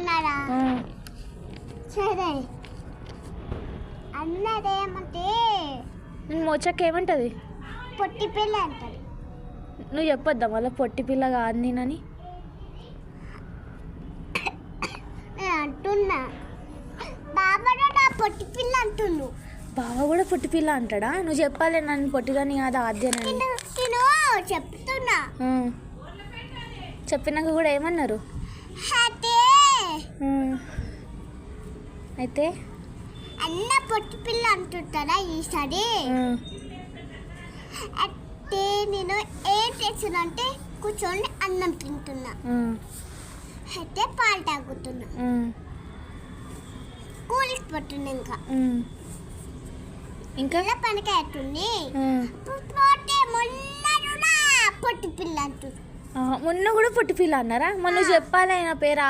అన్నారా? సరే అన్నదేమంటే నేను మోచక్క ఏమంటది? పొట్టి పిల్ల అంటది. నువ్వు చెప్పొద్దా మళ్ళీ పొట్టి పిల్ల కాదు నేనని? నేను అంటున్నా బాబాలో నా పొట్టి పిల్ల అంటున్నాను. బావ కూడా పొట్టి పిల్ల అంటాడా? నువ్వు చెప్పాలి నన్ను పొట్టిదాన్ని కాదు ఆద్యనని. నేను చెప్తున్నా. చెప్పినాక కూడా ఏమన్నారు? అయితే అన్న పొట్టి పిల్ల అంటుంటారా ఈసారి? అంటే నేను ఏం చేస్తున్నా కూర్చొని అన్నం తింటున్నా, అయితే పాలు తాగుతున్నా, కూలికి పట్టున్నా. ఇంకా పనికి అవుతుంది. మొన్న పొట్టి పిల్ల అంటుంది. మొన్న కూడా పొట్టి పిల్ల అన్నారా? మొన్న చెప్పాలి ఆయన పేరు